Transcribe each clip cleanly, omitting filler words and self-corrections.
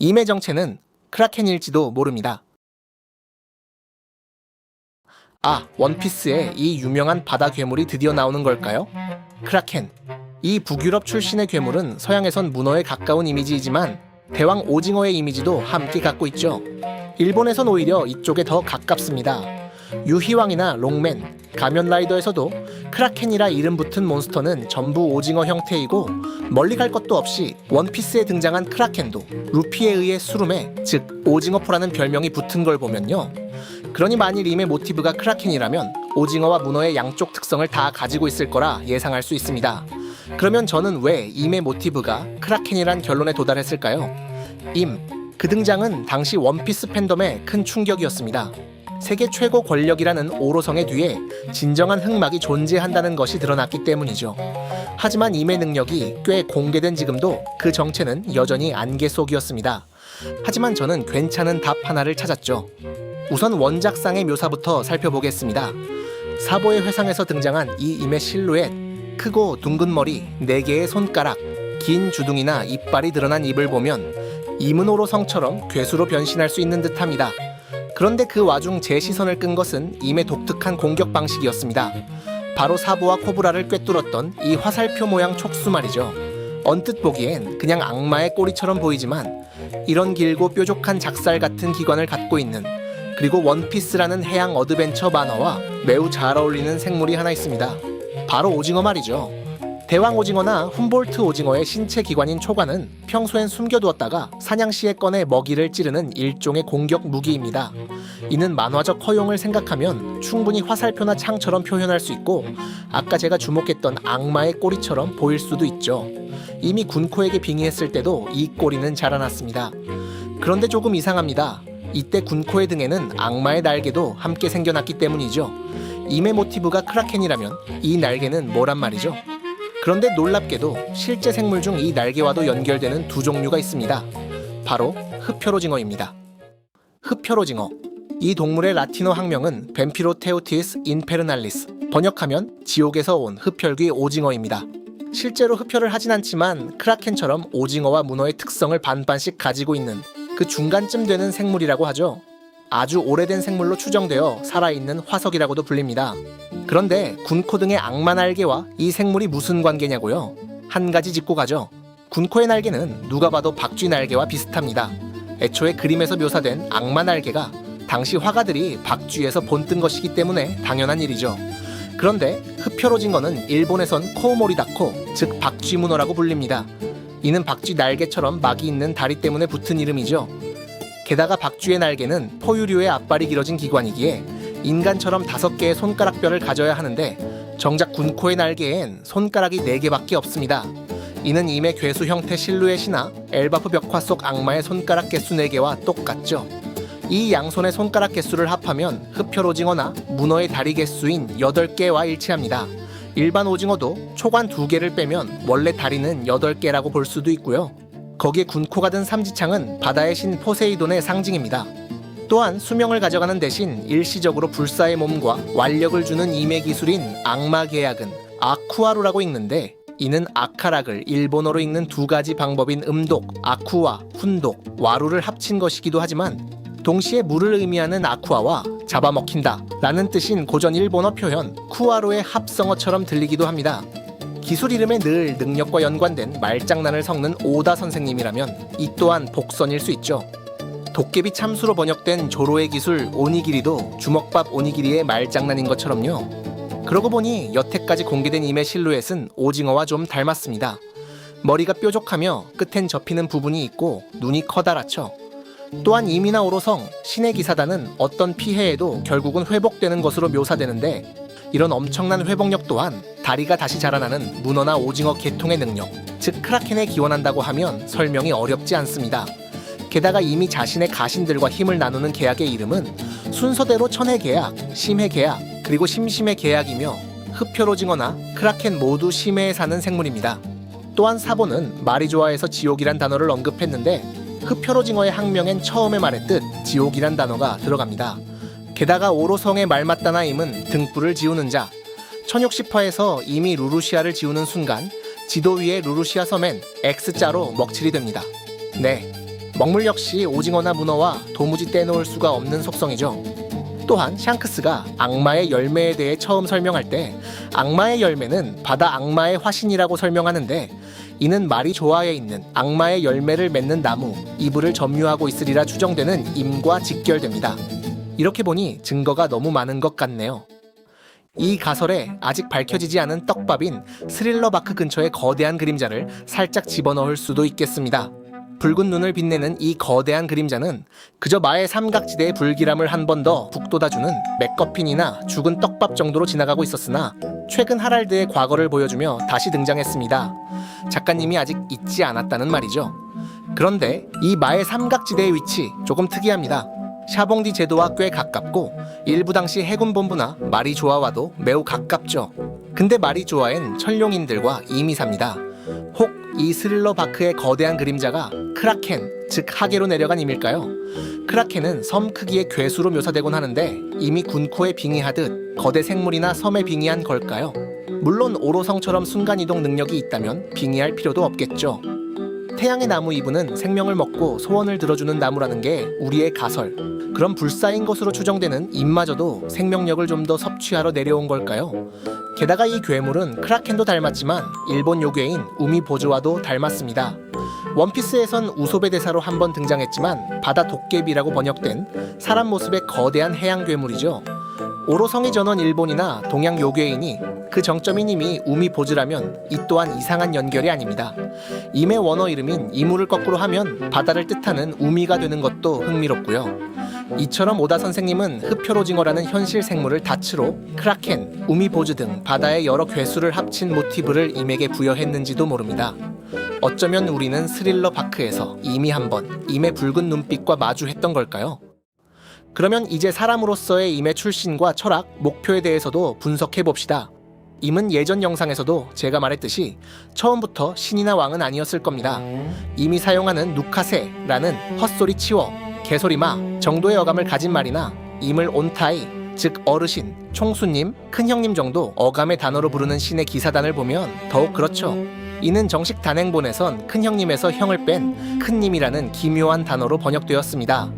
임의 정체는 크라켄일지도 모릅니다. 아, 원피스에 이 유명한 바다 괴물이 드디어 나오는 걸까요? 크라켄. 이 북유럽 출신의 괴물은 서양에선 문어에 가까운 이미지이지만 대왕 오징어의 이미지도 함께 갖고 있죠. 일본에선 오히려 이쪽에 더 가깝습니다. 유희왕이나 롱맨, 가면라이더에서도 크라켄이라 이름 붙은 몬스터는 전부 오징어 형태이고 멀리 갈 것도 없이 원피스에 등장한 크라켄도 루피에 의해 수름해, 즉 오징어포라는 별명이 붙은 걸 보면요. 그러니 만일 임의 모티브가 크라켄이라면 오징어와 문어의 양쪽 특성을 다 가지고 있을 거라 예상할 수 있습니다. 그러면 저는 왜 임의 모티브가 크라켄이란 결론에 도달했을까요? 그 등장은 당시 원피스 팬덤의 큰 충격이었습니다. 세계 최고 권력이라는 오로성의 뒤에 진정한 흑막이 존재한다는 것이 드러났기 때문이죠. 하지만 임의 능력이 꽤 공개된 지금도 그 정체는 여전히 안개 속이었습니다. 하지만 저는 괜찮은 답 하나를 찾았죠. 우선 원작상의 묘사부터 살펴보겠습니다. 사보의 회상에서 등장한 이 임의 실루엣, 크고 둥근 머리, 4개의 손가락, 긴 주둥이나 이빨이 드러난 입을 보면 임은 오로성처럼 괴수로 변신할 수 있는 듯합니다. 그런데 그 와중 제 시선을 끈 것은 임의 독특한 공격 방식이었습니다. 바로 사보와 코브라를 꿰뚫었던 이 화살표 모양 촉수 말이죠. 언뜻 보기엔 그냥 악마의 꼬리처럼 보이지만 이런 길고 뾰족한 작살 같은 기관을 갖고 있는, 그리고 원피스라는 해양 어드벤처 만화와 매우 잘 어울리는 생물이 하나 있습니다. 바로 오징어 말이죠. 대왕 오징어나 훔볼트 오징어의 신체 기관인 초관은 평소엔 숨겨두었다가 사냥 시에 꺼내 먹이를 찌르는 일종의 공격 무기입니다. 이는 만화적 허용을 생각하면 충분히 화살표나 창처럼 표현할 수 있고 아까 제가 주목했던 악마의 꼬리처럼 보일 수도 있죠. 이미 군코에게 빙의했을 때도 이 꼬리는 자라났습니다. 그런데 조금 이상합니다. 이때 군코의 등에는 악마의 날개도 함께 생겨났기 때문이죠. 임의 모티브가 크라켄이라면 이 날개는 뭐란 말이죠? 그런데 놀랍게도 실제 생물 중 이 날개와도 연결되는 두 종류가 있습니다. 바로 흡혈오징어입니다. 흡혈오징어. 이 동물의 라틴어 학명은 뱀피로테우티스 인페르날리스, 번역하면 지옥에서 온 흡혈귀 오징어입니다. 실제로 흡혈을 하진 않지만 크라켄처럼 오징어와 문어의 특성을 반반씩 가지고 있는 그 중간쯤 되는 생물이라고 하죠. 아주 오래된 생물로 추정되어 살아있는 화석이라고도 불립니다. 그런데 군코 등의 악마 날개와 이 생물이 무슨 관계냐고요? 한 가지 짚고 가죠. 군코의 날개는 누가 봐도 박쥐 날개와 비슷합니다. 애초에 그림에서 묘사된 악마 날개가 당시 화가들이 박쥐에서 본뜬 것이기 때문에 당연한 일이죠. 그런데 흡혈오징어는 일본에선 코우모리다코, 즉 박쥐 문어라고 불립니다. 이는 박쥐 날개처럼 막이 있는 다리 때문에 붙은 이름이죠. 게다가 박쥐의 날개는 포유류의 앞발이 길어진 기관이기에 인간처럼 5개의 손가락뼈를 가져야 하는데 정작 군코의 날개엔 손가락이 4개밖에 없습니다. 이는 임의 괴수 형태 실루엣이나 엘바프 벽화 속 악마의 손가락 개수 4개와 똑같죠. 이 양손의 손가락 개수를 합하면 흡혈오징어나 문어의 다리 개수인 8개와 일치합니다. 일반 오징어도 초관 2개를 빼면 원래 다리는 8개라고 볼 수도 있고요. 거기에 군코가 든 삼지창은 바다의 신 포세이돈의 상징입니다. 또한 수명을 가져가는 대신 일시적으로 불사의 몸과 완력을 주는 임의 기술인 악마 계약은 아쿠아루라고 읽는데, 이는 아카락을 일본어로 읽는 2가지 방법인 음독, 아쿠와, 훈독, 와루를 합친 것이기도 하지만 동시에 물을 의미하는 아쿠아와 잡아먹힌다 라는 뜻인 고전 일본어 표현 쿠아루의 합성어처럼 들리기도 합니다. 기술 이름에 늘 능력과 연관된 말장난을 섞는 오다 선생님이라면 이 또한 복선일 수 있죠. 도깨비 참수로 번역된 조로의 기술 오니기리도 주먹밥 오니기리의 말장난인 것처럼요. 그러고 보니 여태까지 공개된 임의 실루엣은 오징어와 좀 닮았습니다. 머리가 뾰족하며 끝엔 접히는 부분이 있고 눈이 커다랗죠. 또한 임이나 오로성, 신의 기사단은 어떤 피해에도 결국은 회복되는 것으로 묘사되는데, 이런 엄청난 회복력 또한 다리가 다시 자라나는 문어나 오징어 계통의 능력, 즉 크라켄에 기원한다고 하면 설명이 어렵지 않습니다. 게다가 이미 자신의 가신들과 힘을 나누는 계약의 이름은 순서대로 천의 계약, 심의 계약, 그리고 심심의 계약이며 흡혈오징어나 크라켄 모두 심해에 사는 생물입니다. 또한 사보는 말이 좋아해서 지옥이란 단어를 언급했는데 흡혈오징어의 학명엔 처음에 말했듯 지옥이란 단어가 들어갑니다. 게다가 오로성의 말맞다나임은 등불을 지우는 자, 1060화에서 이미 루루시아를 지우는 순간 지도 위에 루루시아 섬엔 X자로 먹칠이 됩니다. 네, 먹물 역시 오징어나 문어와 도무지 떼놓을 수가 없는 속성이죠. 또한 샹크스가 악마의 열매에 대해 처음 설명할 때 악마의 열매는 바다 악마의 화신이라고 설명하는데, 이는 마리조아에 있는 악마의 열매를 맺는 나무 이브를 점유하고 있으리라 추정되는 임과 직결됩니다. 이렇게 보니 증거가 너무 많은 것 같네요. 이 가설에 아직 밝혀지지 않은 떡밥인 스릴러바크 근처의 거대한 그림자를 살짝 집어넣을 수도 있겠습니다. 붉은 눈을 빛내는 이 거대한 그림자는 그저 마의 삼각지대의 불길함을 한 번 더 북돋아주는 맥거핀이나 죽은 떡밥 정도로 지나가고 있었으나, 최근 하랄드의 과거를 보여주며 다시 등장했습니다. 작가님이 아직 잊지 않았다는 말이죠. 그런데 이 마의 삼각지대의 위치 조금 특이합니다. 샤봉디 제도와 꽤 가깝고 일부 당시 해군본부나 마리조아와도 매우 가깝죠. 근데 마리조아엔 천룡인들과 이미 삽니다. 혹 이 스릴러바크의 거대한 그림자가 크라켄, 즉 하계로 내려간 임일까요? 크라켄은 섬 크기의 괴수로 묘사되곤 하는데, 이미 군코에 빙의하듯 거대 생물이나 섬에 빙의한 걸까요? 물론 오로성처럼 순간이동 능력이 있다면 빙의할 필요도 없겠죠. 태양의 나무 이브는 생명을 먹고 소원을 들어주는 나무라는 게 우리의 가설. 그럼 불사인 것으로 추정되는 임마저도 생명력을 좀 더 섭취하러 내려온 걸까요? 게다가 이 괴물은 크라켄도 닮았지만 일본 요괴인 우미보즈와도 닮았습니다. 원피스에선 우소베 대사로 한번 등장했지만 바다 도깨비라고 번역된 사람 모습의 거대한 해양 괴물이죠. 오로성이 전원 일본이나 동양 요괴이니 그 정점인 임이 우미보즈라면 이 또한 이상한 연결이 아닙니다. 임의 원어 이름인 이무를 거꾸로 하면 바다를 뜻하는 우미가 되는 것도 흥미롭고요. 이처럼 오다 선생님은 흡혈오징어라는 현실 생물을 다츠로 크라켄, 우미보즈 등 바다의 여러 괴수를 합친 모티브를 임에게 부여했는지도 모릅니다. 어쩌면 우리는 스릴러바크에서 이미 한번 임의 붉은 눈빛과 마주했던 걸까요? 그러면 이제 사람으로서의 임의 출신과 철학, 목표에 대해서도 분석해봅시다. 임은 예전 영상에서도 제가 말했듯이 처음부터 신이나 왕은 아니었을 겁니다. 임이 사용하는 누카세라는 헛소리 치워, 개소리마 정도의 어감을 가진 말이나 임을 온타이, 즉 어르신, 총수님, 큰형님 정도 어감의 단어로 부르는 신의 기사단을 보면 더욱 그렇죠. 이는 정식 단행본에선 큰형님에서 형을 뺀 큰님이라는 기묘한 단어로 번역되었습니다.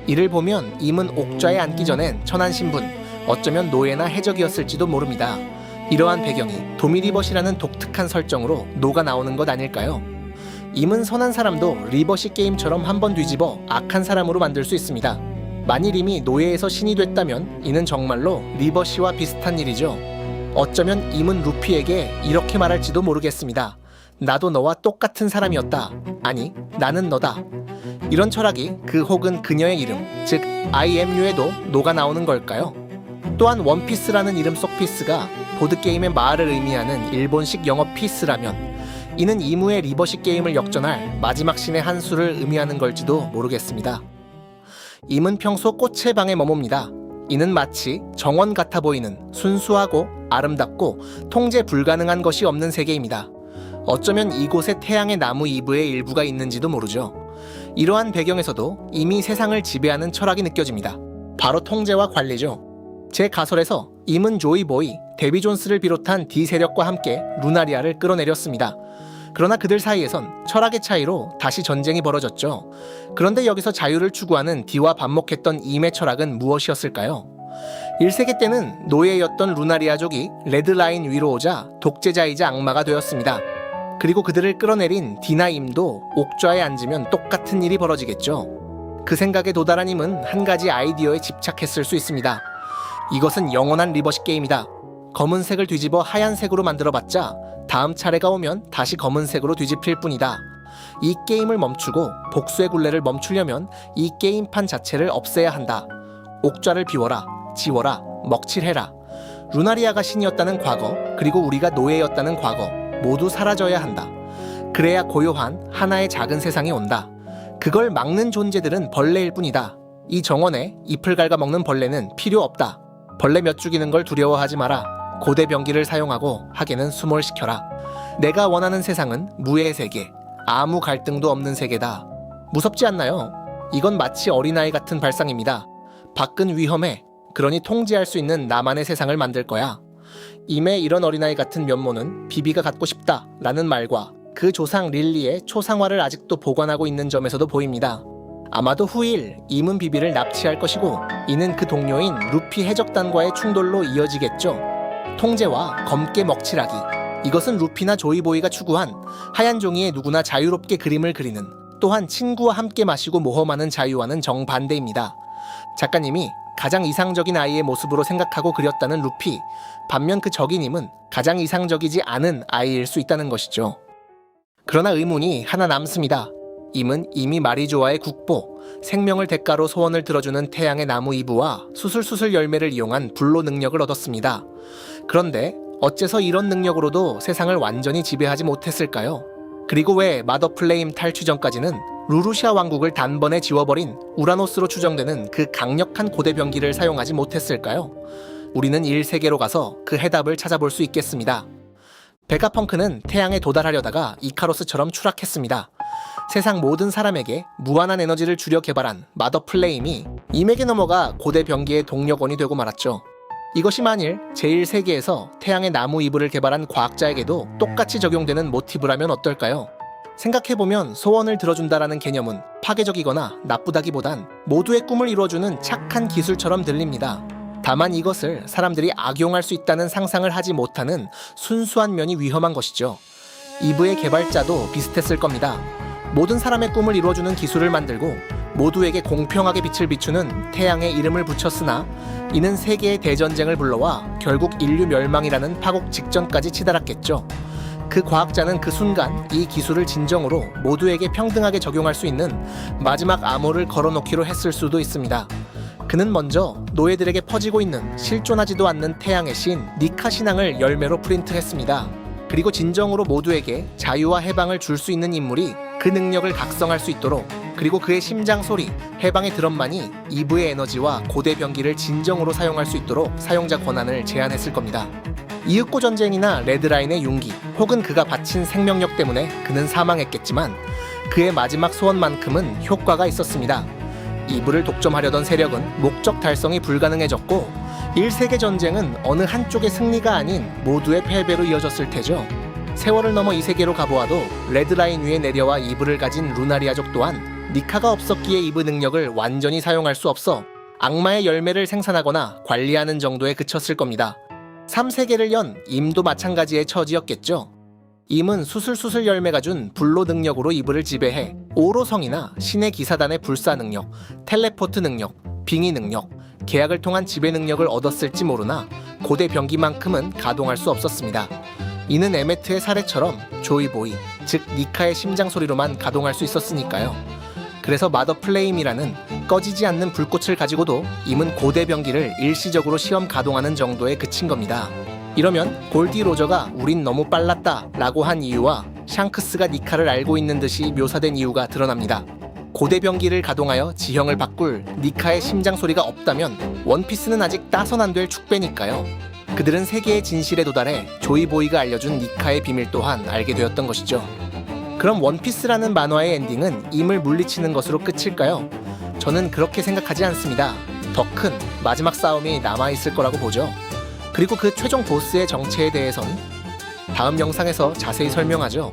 이를 보면 임은 옥좌에 앉기 전엔 천한신분, 어쩌면 노예나 해적이었을지도 모릅니다. 이러한 배경이 도미리벗이라는 독특한 설정으로 녹아 나오는 것 아닐까요? 임은 선한 사람도 리버시 게임처럼 한번 뒤집어 악한 사람으로 만들 수 있습니다. 만일 임이 노예에서 신이 됐다면 이는 정말로 리버시와 비슷한 일이죠. 어쩌면 임은 루피에게 이렇게 말할지도 모르겠습니다. 나도 너와 똑같은 사람이었다. 아니, 나는 너다. 이런 철학이 그 혹은 그녀의 이름, 즉 I am you에도 녹아 나오는 걸까요? 또한 원피스라는 이름 속 피스가 보드게임의 마을을 의미하는 일본식 영어 피스라면 이는 이무의 리버시 게임을 역전할 마지막 신의 한 수를 의미하는 걸지도 모르겠습니다. 임은 평소 꽃의 방에 머뭅니다. 이는 마치 정원 같아 보이는 순수하고 아름답고 통제 불가능한 것이 없는 세계입니다. 어쩌면 이곳에 태양의 나무 이브의 일부가 있는지도 모르죠. 이러한 배경에서도 이미 세상을 지배하는 철학이 느껴집니다. 바로 통제와 관리죠. 제 가설에서 임은 조이보이, 데비 존스를 비롯한 D 세력과 함께 루나리아를 끌어내렸습니다. 그러나 그들 사이에선 철학의 차이로 다시 전쟁이 벌어졌죠. 그런데 여기서 자유를 추구하는 D와 반목했던 임의 철학은 무엇이었을까요? 1세기 때는 노예였던 루나리아족이 레드라인 위로 오자 독재자이자 악마가 되었습니다. 그리고 그들을 끌어내린 D나 임도 옥좌에 앉으면 똑같은 일이 벌어지겠죠. 그 생각에 도달한 임은 한 가지 아이디어에 집착했을 수 있습니다. 이것은 영원한 리버시 게임이다. 검은색을 뒤집어 하얀색으로 만들어봤자 다음 차례가 오면 다시 검은색으로 뒤집힐 뿐이다. 이 게임을 멈추고 복수의 굴레를 멈추려면 이 게임판 자체를 없애야 한다. 옥좌를 비워라, 지워라, 먹칠해라. 루나리아가 신이었다는 과거, 그리고 우리가 노예였다는 과거 모두 사라져야 한다. 그래야 고요한 하나의 작은 세상이 온다. 그걸 막는 존재들은 벌레일 뿐이다. 이 정원에 잎을 갉아먹는 벌레는 필요 없다. 벌레 몇 죽이는 걸 두려워하지 마라. 고대 병기를 사용하고 하계는 수몰시켜라. 내가 원하는 세상은 무의 세계, 아무 갈등도 없는 세계다. 무섭지 않나요? 이건 마치 어린아이 같은 발상입니다. 밖은 위험해. 그러니 통제할 수 있는 나만의 세상을 만들 거야. 임의 이런 어린아이 같은 면모는 비비가 갖고 싶다 라는 말과 그 조상 릴리의 초상화를 아직도 보관하고 있는 점에서도 보입니다. 아마도 후일 임은 비비를 납치할 것이고 이는 그 동료인 루피 해적단과의 충돌로 이어지겠죠. 통제와 검게 먹칠하기. 이것은 루피나 조이보이가 추구한 하얀 종이에 누구나 자유롭게 그림을 그리는, 또한 친구와 함께 마시고 모험하는 자유와는 정반대입니다. 작가님이 가장 이상적인 아이의 모습으로 생각하고 그렸다는 루피, 반면 그 적인임은 가장 이상적이지 않은 아이일 수 있다는 것이죠. 그러나 의문이 하나 남습니다. 임은 이미 마리조아의 국보, 생명을 대가로 소원을 들어주는 태양의 나무 이브와 수술수술 열매를 이용한 불로 능력을 얻었습니다. 그런데 어째서 이런 능력으로도 세상을 완전히 지배하지 못했을까요? 그리고 왜 마더플레임 탈취 전까지는 루루시아 왕국을 단번에 지워버린 우라노스로 추정되는 그 강력한 고대 병기를 사용하지 못했을까요? 우리는 1세계로 가서 그 해답을 찾아볼 수 있겠습니다. 베가펑크는 태양에 도달하려다가 이카로스처럼 추락했습니다. 세상 모든 사람에게 무한한 에너지를 주려 개발한 마더플레임이 임에게 넘어가 고대 병기의 동력원이 되고 말았죠. 이것이 만일 제1세계에서 태양의 나무 이불을 개발한 과학자에게도 똑같이 적용되는 모티브라면 어떨까요? 생각해보면 소원을 들어준다라는 개념은 파괴적이거나 나쁘다기보단 모두의 꿈을 이루어주는 착한 기술처럼 들립니다. 다만 이것을 사람들이 악용할 수 있다는 상상을 하지 못하는 순수한 면이 위험한 것이죠. 이브의 개발자도 비슷했을 겁니다. 모든 사람의 꿈을 이루어주는 기술을 만들고 모두에게 공평하게 빛을 비추는 태양의 이름을 붙였으나 이는 세계의 대전쟁을 불러와 결국 인류 멸망이라는 파국 직전까지 치달았겠죠. 그 과학자는 그 순간 이 기술을 진정으로 모두에게 평등하게 적용할 수 있는 마지막 암호를 걸어놓기로 했을 수도 있습니다. 그는 먼저 노예들에게 퍼지고 있는 실존하지도 않는 태양의 신 니카 신앙을 열매로 프린트했습니다. 그리고 진정으로 모두에게 자유와 해방을 줄 수 있는 인물이 그 능력을 각성할 수 있도록, 그리고 그의 심장 소리, 해방의 드럼만이 이브의 에너지와 고대 병기를 진정으로 사용할 수 있도록 사용자 권한을 제한했을 겁니다. 이윽고 전쟁이나 레드라인의 용기, 혹은 그가 바친 생명력 때문에 그는 사망했겠지만 그의 마지막 소원만큼은 효과가 있었습니다. 이브를 독점하려던 세력은 목적 달성이 불가능해졌고 1세계 전쟁은 어느 한쪽의 승리가 아닌 모두의 패배로 이어졌을 테죠. 세월을 넘어 2세계로 가보아도 레드라인 위에 내려와 이브를 가진 루나리아족 또한 니카가 없었기에 이브 능력을 완전히 사용할 수 없어 악마의 열매를 생산하거나 관리하는 정도에 그쳤을 겁니다. 3세계를 연 임도 마찬가지의 처지였겠죠. 임은 수술수술 열매가 준 불로 능력으로 이브를 지배해 오로성이나 신의 기사단의 불사 능력, 텔레포트 능력, 빙의 능력, 계약을 통한 지배 능력을 얻었을지 모르나 고대 병기만큼은 가동할 수 없었습니다. 이는 에메트의 사례처럼 조이보이, 즉 니카의 심장 소리로만 가동할 수 있었으니까요. 그래서 마더플레임이라는 꺼지지 않는 불꽃을 가지고도 임은 고대 병기를 일시적으로 시험 가동하는 정도에 그친 겁니다. 이러면 골디 로저가 우린 너무 빨랐다 라고 한 이유와 샹크스가 니카를 알고 있는 듯이 묘사된 이유가 드러납니다. 고대 병기를 가동하여 지형을 바꿀 니카의 심장 소리가 없다면 원피스는 아직 따선 안 될 축배니까요. 그들은 세계의 진실에 도달해 조이보이가 알려준 니카의 비밀 또한 알게 되었던 것이죠. 그럼 원피스라는 만화의 엔딩은 임을 물리치는 것으로 끝일까요? 저는 그렇게 생각하지 않습니다. 더 큰 마지막 싸움이 남아있을 거라고 보죠. 그리고 그 최종 보스의 정체에 대해선 다음 영상에서 자세히 설명하죠.